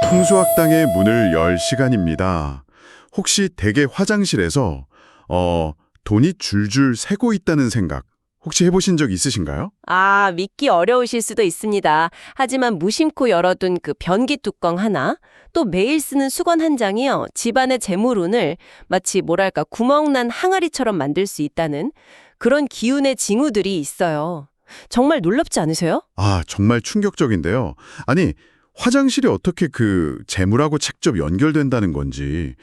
풍수학당의 문을 열 시간입니다. 혹시 댁의 화장실에서 돈이 줄줄 새고 있다는 생각 혹시 해보신 적 있으신가요? 아, 믿기 어려우실 수도 있습니다. 하지만 무심코 열어둔 그 변기 뚜껑 하나, 또 매일 쓰는 수건 한 장이요. 집안의 재물운을 마치 뭐랄까 구멍난 항아리처럼 만들 수 있다는 그런 기운의 징후들이 있어요. 정말 놀랍지 않으세요? 아, 정말 충격적인데요. 아니, 화장실이 어떻게 그 재물하고 직접 연결된다는 건지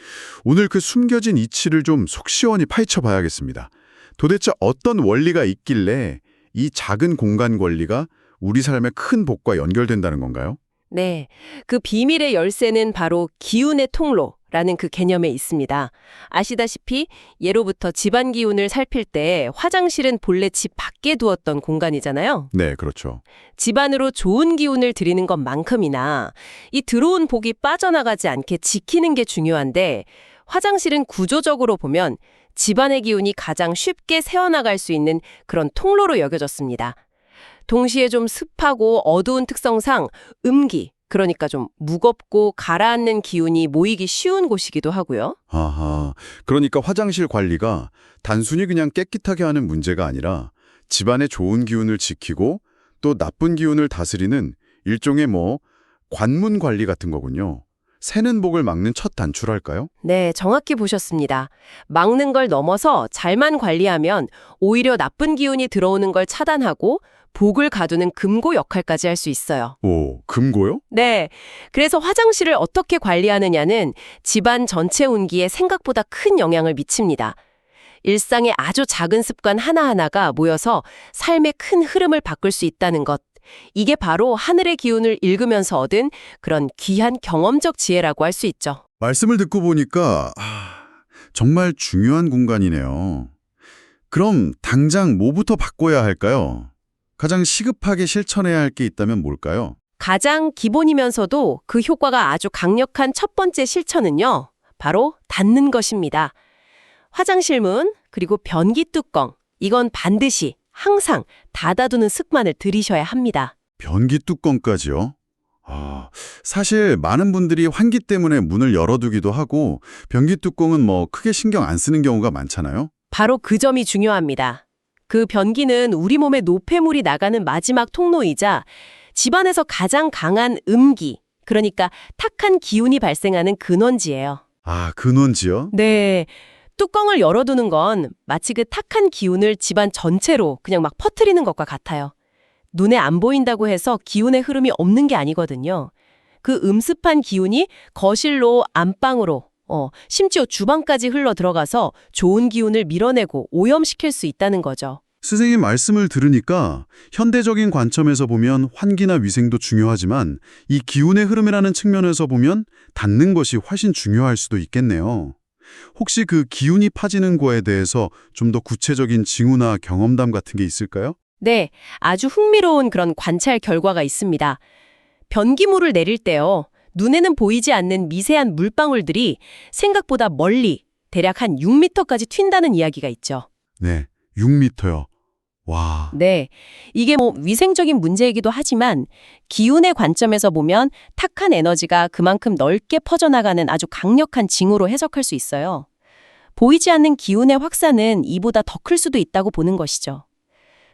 오늘 그 숨겨진 이치를 좀 속 시원히 파헤쳐 봐야겠습니다. 도대체 어떤 원리가 있길래 이 작은 공간 권리가 우리 삶의 큰 복과 연결된다는 건가요? 네, 그 비밀의 열쇠는 바로 기운의 통로라는 그 개념에 있습니다. 아시다시피 예로부터 집안 기운을 살필 때 화장실은 본래 집 밖에 두었던 공간이잖아요. 네, 그렇죠. 집안으로 좋은 기운을 들이는 것만큼이나 이 들어온 복이 빠져나가지 않게 지키는 게 중요한데 화장실은 구조적으로 보면 집안의 기운이 가장 쉽게 새어나갈 수 있는 그런 통로로 여겨졌습니다. 동시에 좀 습하고 어두운 특성상 음기, 그러니까 좀 무겁고 가라앉는 기운이 모이기 쉬운 곳이기도 하고요. 아하, 그러니까 화장실 관리가 단순히 그냥 깨끗하게 하는 문제가 아니라 집안의 좋은 기운을 지키고 또 나쁜 기운을 다스리는 일종의 관문 관리 같은 거군요. 새는 복을 막는 첫 단추랄까요? 네, 정확히 보셨습니다. 막는 걸 넘어서 잘만 관리하면 오히려 나쁜 기운이 들어오는 걸 차단하고 복을 가두는 금고 역할까지 할 수 있어요. 오, 금고요? 네, 그래서 화장실을 어떻게 관리하느냐는 집안 전체 운기에 생각보다 큰 영향을 미칩니다. 일상의 아주 작은 습관 하나하나가 모여서 삶의 큰 흐름을 바꿀 수 있다는 것. 이게 바로 하늘의 기운을 읽으면서 얻은 그런 귀한 경험적 지혜라고 할 수 있죠. 말씀을 듣고 보니까 정말 중요한 공간이네요. 그럼 당장 뭐부터 바꿔야 할까요? 가장 시급하게 실천해야 할 게 있다면 뭘까요? 가장 기본이면서도 그 효과가 아주 강력한 첫 번째 실천은요. 바로 닫는 것입니다. 화장실 문, 그리고 변기 뚜껑. 이건 반드시 항상 닫아두는 습관을 들이셔야 합니다. 변기 뚜껑까지요? 사실 많은 분들이 환기 때문에 문을 열어두기도 하고 변기 뚜껑은 크게 신경 안 쓰는 경우가 많잖아요. 바로 그 점이 중요합니다. 그 변기는 우리 몸에 노폐물이 나가는 마지막 통로이자 집안에서 가장 강한 음기, 그러니까 탁한 기운이 발생하는 근원지예요. 아, 근원지요? 네. 뚜껑을 열어두는 건 마치 그 탁한 기운을 집안 전체로 그냥 막 퍼뜨리는 것과 같아요. 눈에 안 보인다고 해서 기운의 흐름이 없는 게 아니거든요. 그 음습한 기운이 거실로, 안방으로, 심지어 주방까지 흘러 들어가서 좋은 기운을 밀어내고 오염시킬 수 있다는 거죠. 선생님 말씀을 들으니까 현대적인 관점에서 보면 환기나 위생도 중요하지만 이 기운의 흐름이라는 측면에서 보면 닫는 것이 훨씬 중요할 수도 있겠네요. 혹시 그 기운이 파지는 거에 대해서 좀 더 구체적인 징후나 경험담 같은 게 있을까요? 네, 아주 흥미로운 그런 관찰 결과가 있습니다. 변기물을 내릴 때요, 눈에는 보이지 않는 미세한 물방울들이 생각보다 멀리, 대략 한 6m까지 튄다는 이야기가 있죠. 네, 6m요. 와, 네, 이게 위생적인 문제이기도 하지만 기운의 관점에서 보면 탁한 에너지가 그만큼 넓게 퍼져나가는 아주 강력한 징후로 해석할 수 있어요. 보이지 않는 기운의 확산은 이보다 더 클 수도 있다고 보는 것이죠.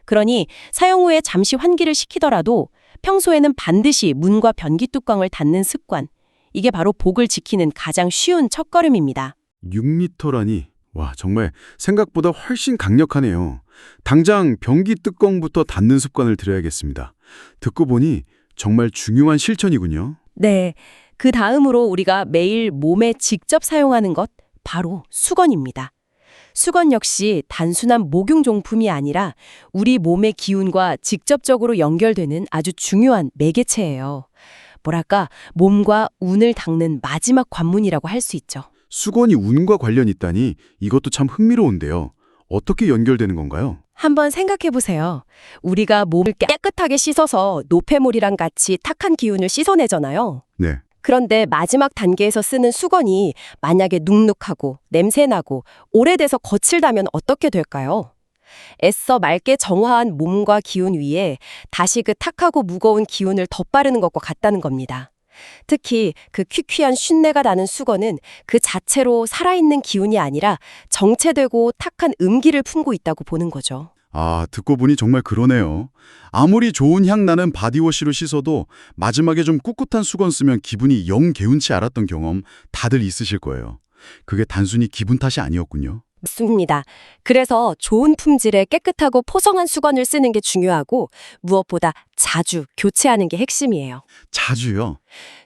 그러니 사용 후에 잠시 환기를 시키더라도 평소에는 반드시 문과 변기 뚜껑을 닫는 습관, 이게 바로 복을 지키는 가장 쉬운 첫걸음입니다. 6m라니. 와, 정말 생각보다 훨씬 강력하네요. 당장 변기 뚜껑부터 닫는 습관을 들여야겠습니다. 듣고 보니 정말 중요한 실천이군요. 네, 그 다음으로 우리가 매일 몸에 직접 사용하는 것, 바로 수건입니다. 수건 역시 단순한 목용종품이 아니라 우리 몸의 기운과 직접적으로 연결되는 아주 중요한 매개체예요. 뭐랄까, 몸과 운을 닦는 마지막 관문이라고 할 수 있죠. 수건이 운과 관련이 있다니 이것도 참 흥미로운데요. 어떻게 연결되는 건가요? 한번 생각해 보세요. 우리가 몸을 깨끗하게 씻어서 노폐물이랑 같이 탁한 기운을 씻어내잖아요. 네. 그런데 마지막 단계에서 쓰는 수건이 만약에 눅눅하고 냄새나고 오래돼서 거칠다면 어떻게 될까요? 애써 맑게 정화한 몸과 기운 위에 다시 그 탁하고 무거운 기운을 덧바르는 것과 같다는 겁니다. 특히 그 퀴퀴한 쉰내가 나는 수건은 그 자체로 살아있는 기운이 아니라 정체되고 탁한 음기를 품고 있다고 보는 거죠. 아, 듣고 보니 정말 그러네요. 아무리 좋은 향 나는 바디워시로 씻어도 마지막에 좀 꿋꿋한 수건 쓰면 기분이 영 개운치 않았던 경험 다들 있으실 거예요. 그게 단순히 기분 탓이 아니었군요. 맞습니다. 그래서 좋은 품질의 깨끗하고 포성한 수건을 쓰는 게 중요하고 무엇보다 자주 교체하는 게 핵심이에요. 자주요?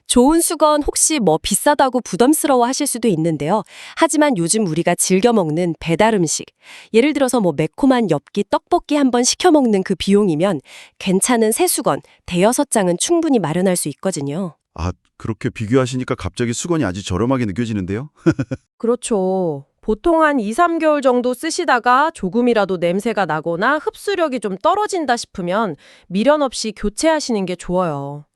좋은 수건 혹시 비싸다고 부담스러워 하실 수도 있는데요. 하지만 요즘 우리가 즐겨 먹는 배달 음식, 예를 들어서 매콤한 엽기 떡볶이 한번 시켜 먹는 그 비용이면 괜찮은 새 수건 대여섯 장은 충분히 마련할 수 있거든요. 아, 그렇게 비교하시니까 갑자기 수건이 아주 저렴하게 느껴지는데요? 그렇죠. 보통 한 2, 3개월 정도 쓰시다가 조금이라도 냄새가 나거나 흡수력이 좀 떨어진다 싶으면 미련 없이 교체하시는 게 좋아요.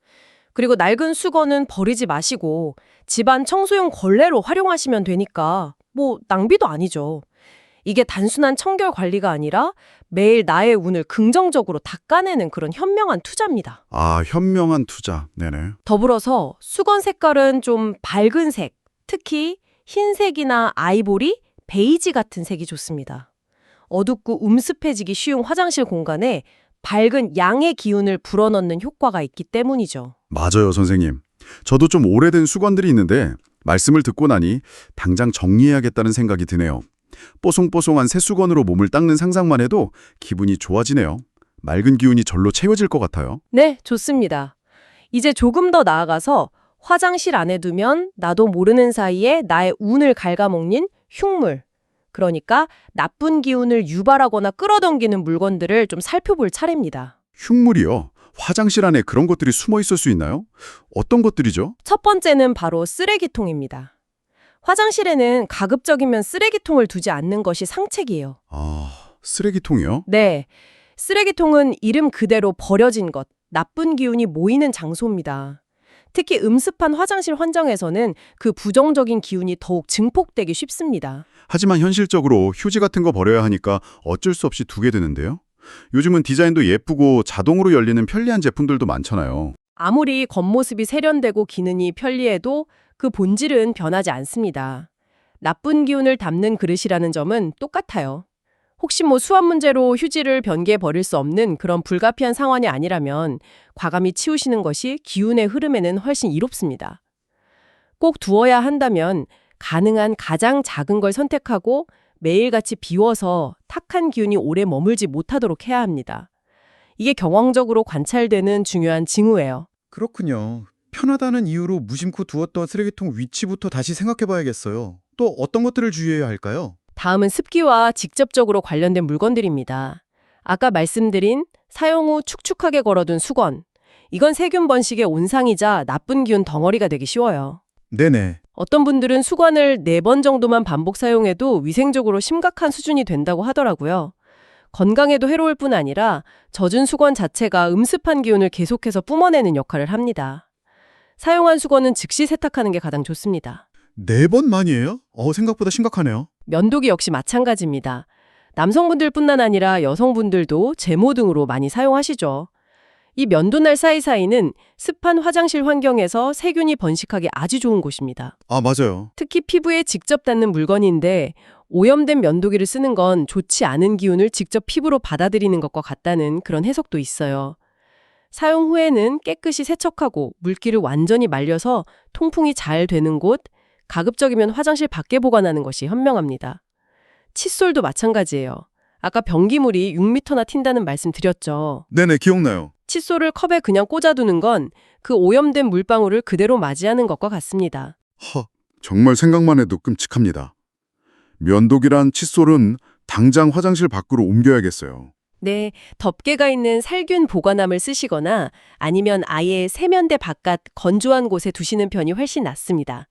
그리고 낡은 수건은 버리지 마시고 집안 청소용 걸레로 활용하시면 되니까 낭비도 아니죠. 이게 단순한 청결 관리가 아니라 매일 나의 운을 긍정적으로 닦아내는 그런 현명한 투자입니다. 아, 현명한 투자. 네네. 더불어서 수건 색깔은 좀 밝은 색, 특히 흰색이나 아이보리, 베이지 같은 색이 좋습니다. 어둡고 음습해지기 쉬운 화장실 공간에 밝은 양의 기운을 불어넣는 효과가 있기 때문이죠. 맞아요, 선생님. 저도 좀 오래된 수건들이 있는데 말씀을 듣고 나니 당장 정리해야겠다는 생각이 드네요. 뽀송뽀송한 새 수건으로 몸을 닦는 상상만 해도 기분이 좋아지네요. 맑은 기운이 절로 채워질 것 같아요. 네, 좋습니다. 이제 조금 더 나아가서 화장실 안에 두면 나도 모르는 사이에 나의 운을 갉아먹는 흉물, 그러니까 나쁜 기운을 유발하거나 끌어당기는 물건들을 좀 살펴볼 차례입니다. 흉물이요? 화장실 안에 그런 것들이 숨어 있을 수 있나요? 어떤 것들이죠? 첫 번째는 바로 쓰레기통입니다. 화장실에는 가급적이면 쓰레기통을 두지 않는 것이 상책이에요. 아, 쓰레기통이요? 네, 쓰레기통은 이름 그대로 버려진 것, 나쁜 기운이 모이는 장소입니다. 특히 음습한 화장실 환경에서는 그 부정적인 기운이 더욱 증폭되기 쉽습니다. 하지만 현실적으로 휴지 같은 거 버려야 하니까 어쩔 수 없이 두게 되는데요. 요즘은 디자인도 예쁘고 자동으로 열리는 편리한 제품들도 많잖아요. 아무리 겉모습이 세련되고 기능이 편리해도 그 본질은 변하지 않습니다. 나쁜 기운을 담는 그릇이라는 점은 똑같아요. 혹시 수압 문제로 휴지를 변기에 버릴 수 없는 그런 불가피한 상황이 아니라면 과감히 치우시는 것이 기운의 흐름에는 훨씬 이롭습니다. 꼭 두어야 한다면 가능한 가장 작은 걸 선택하고 매일같이 비워서 탁한 기운이 오래 머물지 못하도록 해야 합니다. 이게 경황적으로 관찰되는 중요한 징후예요. 그렇군요. 편하다는 이유로 무심코 두었던 쓰레기통 위치부터 다시 생각해봐야겠어요. 또 어떤 것들을 주의해야 할까요? 다음은 습기와 직접적으로 관련된 물건들입니다. 아까 말씀드린 사용 후 축축하게 걸어둔 수건. 이건 세균 번식의 온상이자 나쁜 기운 덩어리가 되기 쉬워요. 네네. 어떤 분들은 수건을 4번 정도만 반복 사용해도 위생적으로 심각한 수준이 된다고 하더라고요. 건강에도 해로울 뿐 아니라 젖은 수건 자체가 음습한 기운을 계속해서 뿜어내는 역할을 합니다. 사용한 수건은 즉시 세탁하는 게 가장 좋습니다. 4번만이에요? 생각보다 심각하네요. 면도기 역시 마찬가지입니다. 남성분들뿐만 아니라 여성분들도 제모 등으로 많이 사용하시죠. 이 면도날 사이사이는 습한 화장실 환경에서 세균이 번식하기 아주 좋은 곳입니다. 아, 맞아요. 특히 피부에 직접 닿는 물건인데 오염된 면도기를 쓰는 건 좋지 않은 기운을 직접 피부로 받아들이는 것과 같다는 그런 해석도 있어요. 사용 후에는 깨끗이 세척하고 물기를 완전히 말려서 통풍이 잘 되는 곳, 가급적이면 화장실 밖에 보관하는 것이 현명합니다. 칫솔도 마찬가지예요. 아까 변기물이 6m나 튄다는 말씀 드렸죠. 네네, 기억나요. 칫솔을 컵에 그냥 꽂아두는 건 그 오염된 물방울을 그대로 맞이하는 것과 같습니다. 정말 생각만 해도 끔찍합니다. 면도기란 칫솔은 당장 화장실 밖으로 옮겨야겠어요. 네, 덮개가 있는 살균 보관함을 쓰시거나 아니면 아예 세면대 바깥 건조한 곳에 두시는 편이 훨씬 낫습니다.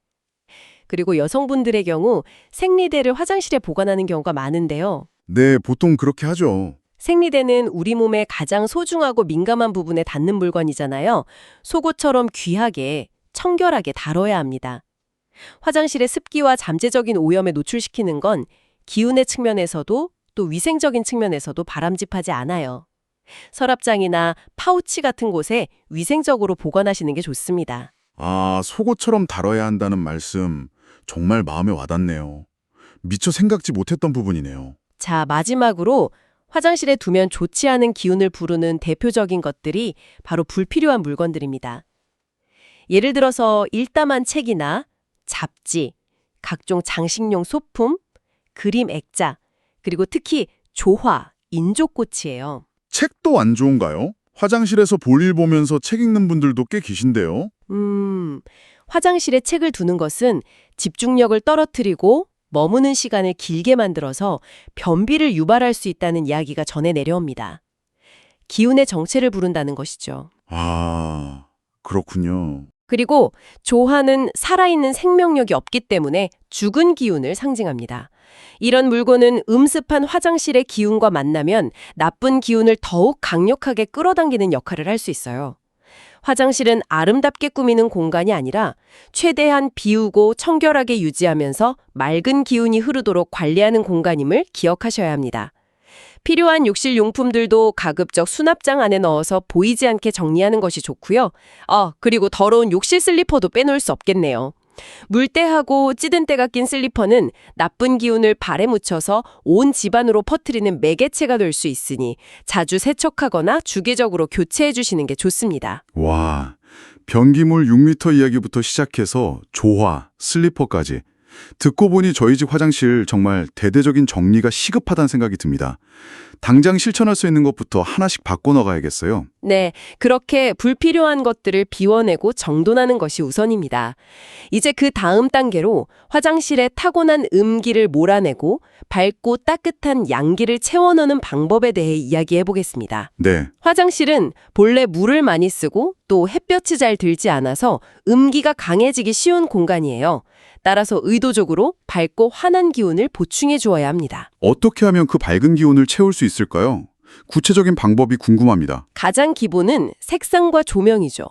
그리고 여성분들의 경우 생리대를 화장실에 보관하는 경우가 많은데요. 네, 보통 그렇게 하죠. 생리대는 우리 몸의 가장 소중하고 민감한 부분에 닿는 물건이잖아요. 속옷처럼 귀하게, 청결하게 다뤄야 합니다. 화장실의 습기와 잠재적인 오염에 노출시키는 건 기운의 측면에서도 또 위생적인 측면에서도 바람직하지 않아요. 서랍장이나 파우치 같은 곳에 위생적으로 보관하시는 게 좋습니다. 아, 속옷처럼 다뤄야 한다는 말씀 정말 마음에 와닿네요. 미처 생각지 못했던 부분이네요. 자, 마지막으로 화장실에 두면 좋지 않은 기운을 부르는 대표적인 것들이 바로 불필요한 물건들입니다. 예를 들어서 일담한 책이나 잡지, 각종 장식용 소품, 그림 액자, 그리고 특히 조화, 인조꽃이에요. 책도 안 좋은가요? 화장실에서 볼일 보면서 책 읽는 분들도 꽤 계신데요. 화장실에 책을 두는 것은 집중력을 떨어뜨리고 머무는 시간을 길게 만들어서 변비를 유발할 수 있다는 이야기가 전해 내려옵니다. 기운의 정체를 부른다는 것이죠. 아, 그렇군요. 그리고 조화는 살아있는 생명력이 없기 때문에 죽은 기운을 상징합니다. 이런 물건은 음습한 화장실의 기운과 만나면 나쁜 기운을 더욱 강력하게 끌어당기는 역할을 할 수 있어요. 화장실은 아름답게 꾸미는 공간이 아니라 최대한 비우고 청결하게 유지하면서 맑은 기운이 흐르도록 관리하는 공간임을 기억하셔야 합니다. 필요한 욕실 용품들도 가급적 수납장 안에 넣어서 보이지 않게 정리하는 것이 좋고요. 그리고 더러운 욕실 슬리퍼도 빼놓을 수 없겠네요. 물때하고 찌든 때가 낀 슬리퍼는 나쁜 기운을 발에 묻혀서 온 집안으로 퍼뜨리는 매개체가 될 수 있으니 자주 세척하거나 주기적으로 교체해 주시는 게 좋습니다. 와, 변기물 6m 이야기부터 시작해서 조화, 슬리퍼까지. 듣고 보니 저희 집 화장실 정말 대대적인 정리가 시급하다는 생각이 듭니다. 당장 실천할 수 있는 것부터 하나씩 바꿔 나가야겠어요. 네, 그렇게 불필요한 것들을 비워내고 정돈하는 것이 우선입니다. 이제 그 다음 단계로 화장실에 타고난 음기를 몰아내고 밝고 따뜻한 양기를 채워넣는 방법에 대해 이야기해 보겠습니다. 네, 화장실은 본래 물을 많이 쓰고 또 햇볕이 잘 들지 않아서 음기가 강해지기 쉬운 공간이에요. 따라서 의도적으로 밝고 환한 기운을 보충해 주어야 합니다. 어떻게 하면 그 밝은 기운을 채울 수 있을까요? 구체적인 방법이 궁금합니다. 가장 기본은 색상과 조명이죠.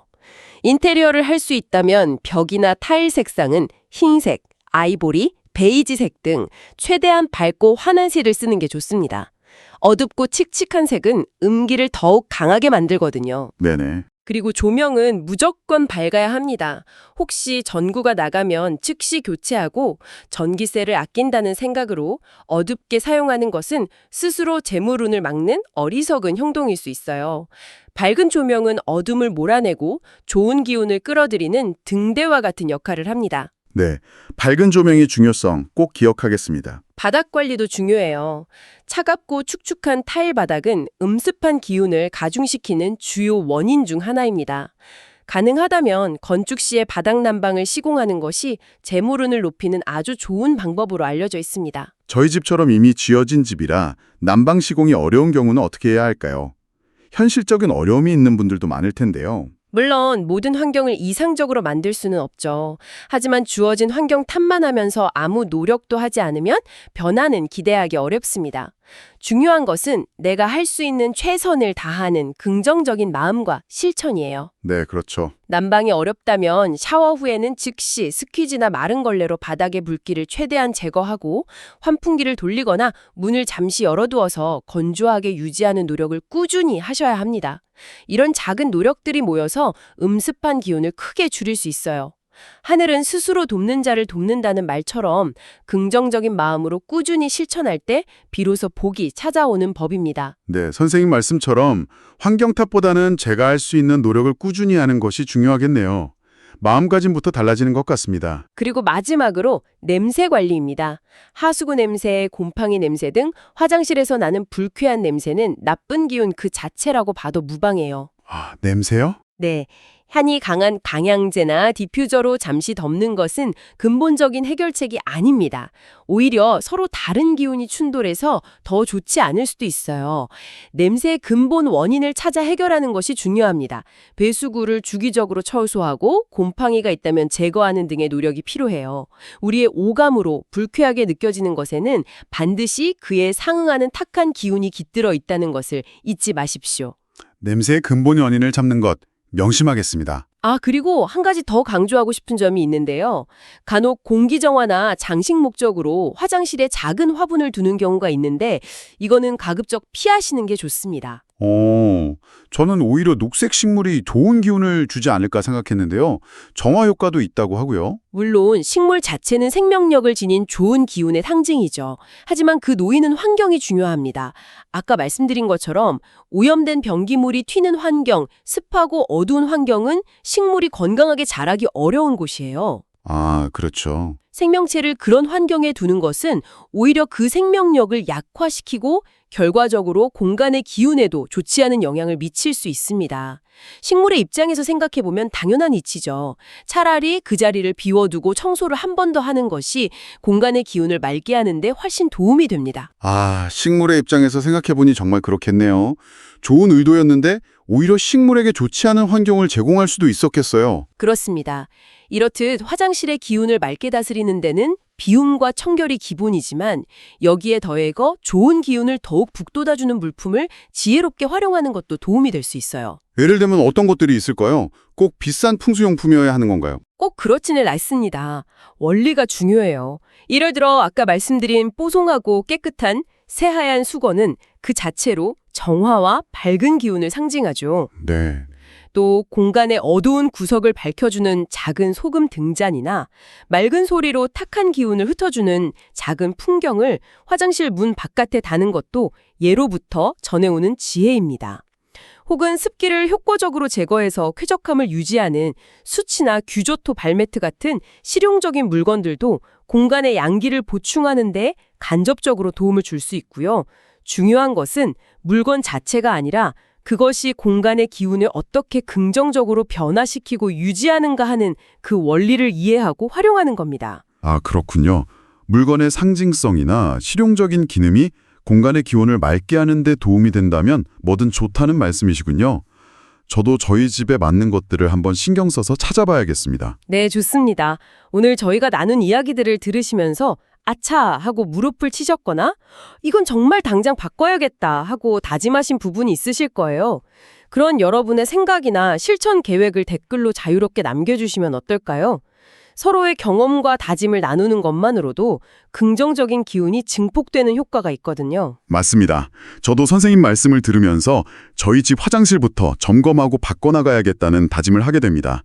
인테리어를 할 수 있다면 벽이나 타일 색상은 흰색, 아이보리, 베이지색 등 최대한 밝고 환한 색을 쓰는 게 좋습니다. 어둡고 칙칙한 색은 음기를 더욱 강하게 만들거든요. 네네. 그리고 조명은 무조건 밝아야 합니다. 혹시 전구가 나가면 즉시 교체하고 전기세를 아낀다는 생각으로 어둡게 사용하는 것은 스스로 재물운을 막는 어리석은 행동일 수 있어요. 밝은 조명은 어둠을 몰아내고 좋은 기운을 끌어들이는 등대와 같은 역할을 합니다. 네, 밝은 조명의 중요성 꼭 기억하겠습니다. 바닥 관리도 중요해요. 차갑고 축축한 타일 바닥은 음습한 기운을 가중시키는 주요 원인 중 하나입니다. 가능하다면 건축 시에 바닥 난방을 시공하는 것이 재물운을 높이는 아주 좋은 방법으로 알려져 있습니다. 저희 집처럼 이미 지어진 집이라 난방 시공이 어려운 경우는 어떻게 해야 할까요? 현실적인 어려움이 있는 분들도 많을 텐데요. 물론 모든 환경을 이상적으로 만들 수는 없죠. 하지만 주어진 환경 탓만 하면서 아무 노력도 하지 않으면 변화는 기대하기 어렵습니다. 중요한 것은 내가 할 수 있는 최선을 다하는 긍정적인 마음과 실천이에요. 네, 그렇죠. 난방이 어렵다면 샤워 후에는 즉시 스퀴즈나 마른 걸레로 바닥의 물기를 최대한 제거하고 환풍기를 돌리거나 문을 잠시 열어두어서 건조하게 유지하는 노력을 꾸준히 하셔야 합니다. 이런 작은 노력들이 모여서 음습한 기운을 크게 줄일 수 있어요. 하늘은 스스로 돕는 자를 돕는다는 말처럼 긍정적인 마음으로 꾸준히 실천할 때 비로소 복이 찾아오는 법입니다. 네, 선생님 말씀처럼 환경 탓보다는 제가 할 수 있는 노력을 꾸준히 하는 것이 중요하겠네요. 마음가짐부터 달라지는 것 같습니다. 그리고 마지막으로 냄새 관리입니다. 하수구 냄새, 곰팡이 냄새 등 화장실에서 나는 불쾌한 냄새는 나쁜 기운 그 자체라고 봐도 무방해요. 아, 냄새요? 네. 향이 강한 방향제나 디퓨저로 잠시 덮는 것은 근본적인 해결책이 아닙니다. 오히려 서로 다른 기운이 충돌해서 더 좋지 않을 수도 있어요. 냄새의 근본 원인을 찾아 해결하는 것이 중요합니다. 배수구를 주기적으로 청소하고 곰팡이가 있다면 제거하는 등의 노력이 필요해요. 우리의 오감으로 불쾌하게 느껴지는 것에는 반드시 그에 상응하는 탁한 기운이 깃들어 있다는 것을 잊지 마십시오. 냄새의 근본 원인을 잡는 것 명심하겠습니다. 그리고 한 가지 더 강조하고 싶은 점이 있는데요. 간혹 공기정화나 장식 목적으로 화장실에 작은 화분을 두는 경우가 있는데 이거는 가급적 피하시는 게 좋습니다. 저는 오히려 녹색 식물이 좋은 기운을 주지 않을까 생각했는데요. 정화 효과도 있다고 하고요. 물론 식물 자체는 생명력을 지닌 좋은 기운의 상징이죠. 하지만 그 놓이는 환경이 중요합니다. 아까 말씀드린 것처럼 오염된 변기물이 튀는 환경, 습하고 어두운 환경은 식물이 건강하게 자라기 어려운 곳이에요. 아, 그렇죠. 생명체를 그런 환경에 두는 것은 오히려 그 생명력을 약화시키고 결과적으로 공간의 기운에도 좋지 않은 영향을 미칠 수 있습니다. 식물의 입장에서 생각해보면 당연한 이치죠. 차라리 그 자리를 비워두고 청소를 한 번 더 하는 것이 공간의 기운을 맑게 하는데 훨씬 도움이 됩니다. 아, 식물의 입장에서 생각해보니 정말 그렇겠네요. 좋은 의도였는데 오히려 식물에게 좋지 않은 환경을 제공할 수도 있었겠어요. 그렇습니다. 이렇듯 화장실의 기운을 맑게 다스리는 데는 비움과 청결이 기본이지만 여기에 더해서 좋은 기운을 더욱 북돋아주는 물품을 지혜롭게 활용하는 것도 도움이 될 수 있어요. 예를 들면 어떤 것들이 있을까요? 꼭 비싼 풍수용품이어야 하는 건가요? 꼭 그렇지는 않습니다. 원리가 중요해요. 예를 들어 아까 말씀드린 뽀송하고 깨끗한 새하얀 수건은 그 자체로 정화와 밝은 기운을 상징하죠. 네. 또 공간의 어두운 구석을 밝혀주는 작은 소금 등잔이나 맑은 소리로 탁한 기운을 흩어주는 작은 풍경을 화장실 문 바깥에 다는 것도 예로부터 전해오는 지혜입니다. 혹은 습기를 효과적으로 제거해서 쾌적함을 유지하는 수치나 규조토 발매트 같은 실용적인 물건들도 공간의 양기를 보충하는 데 간접적으로 도움을 줄 수 있고요. 중요한 것은 물건 자체가 아니라 그것이 공간의 기운을 어떻게 긍정적으로 변화시키고 유지하는가 하는 그 원리를 이해하고 활용하는 겁니다. 아, 그렇군요. 물건의 상징성이나 실용적인 기능이 공간의 기온을 맑게 하는 데 도움이 된다면 뭐든 좋다는 말씀이시군요. 저도 저희 집에 맞는 것들을 한번 신경 써서 찾아봐야겠습니다. 네, 좋습니다. 오늘 저희가 나눈 이야기들을 들으시면서 아차 하고 무릎을 치셨거나 이건 정말 당장 바꿔야겠다 하고 다짐하신 부분이 있으실 거예요. 그런 여러분의 생각이나 실천 계획을 댓글로 자유롭게 남겨주시면 어떨까요? 서로의 경험과 다짐을 나누는 것만으로도 긍정적인 기운이 증폭되는 효과가 있거든요. 맞습니다. 저도 선생님 말씀을 들으면서 저희 집 화장실부터 점검하고 바꿔나가야겠다는 다짐을 하게 됩니다.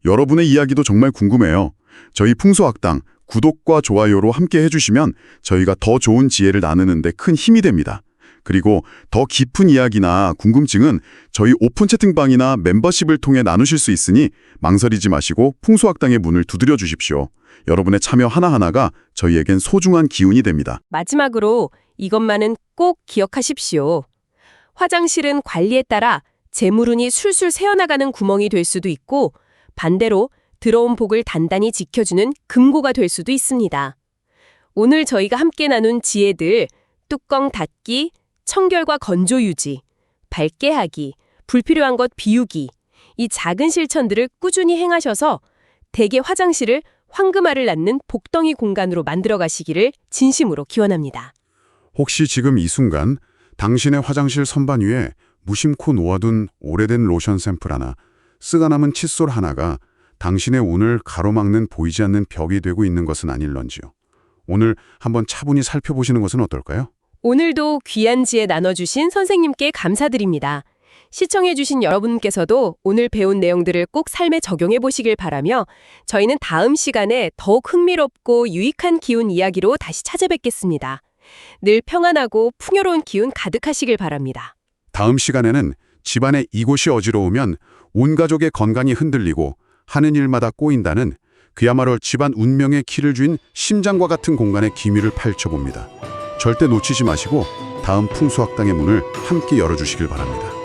여러분의 이야기도 정말 궁금해요. 저희 풍수학당 구독과 좋아요로 함께 해주시면 저희가 더 좋은 지혜를 나누는 데 큰 힘이 됩니다. 그리고 더 깊은 이야기나 궁금증은 저희 오픈 채팅방이나 멤버십을 통해 나누실 수 있으니 망설이지 마시고 풍수학당의 문을 두드려 주십시오. 여러분의 참여 하나하나가 저희에겐 소중한 기운이 됩니다. 마지막으로 이것만은 꼭 기억하십시오. 화장실은 관리에 따라 재물운이 술술 새어나가는 구멍이 될 수도 있고 반대로 들어온 복을 단단히 지켜주는 금고가 될 수도 있습니다. 오늘 저희가 함께 나눈 지혜들, 뚜껑 닫기, 청결과 건조 유지, 밝게 하기, 불필요한 것 비우기, 이 작은 실천들을 꾸준히 행하셔서 대개 화장실을 황금알을 낳는 복덩이 공간으로 만들어 가시기를 진심으로 기원합니다. 혹시 지금 이 순간 당신의 화장실 선반 위에 무심코 놓아둔 오래된 로션 샘플 하나, 쓰가 남은 칫솔 하나가 당신의 운을 가로막는 보이지 않는 벽이 되고 있는 것은 아닐런지요. 오늘 한번 차분히 살펴보시는 것은 어떨까요? 오늘도 귀한 지혜 나눠주신 선생님께 감사드립니다. 시청해주신 여러분께서도 오늘 배운 내용들을 꼭 삶에 적용해 보시길 바라며 저희는 다음 시간에 더욱 흥미롭고 유익한 기운 이야기로 다시 찾아뵙겠습니다. 늘 평안하고 풍요로운 기운 가득하시길 바랍니다. 다음 시간에는 집안에 이곳이 어지러우면 온 가족의 건강이 흔들리고 하는 일마다 꼬인다는 그야말로 집안 운명의 키를 쥔 심장과 같은 공간의 기밀을 파헤쳐봅니다. 절대 놓치지 마시고 다음 풍수학당의 문을 함께 열어주시길 바랍니다.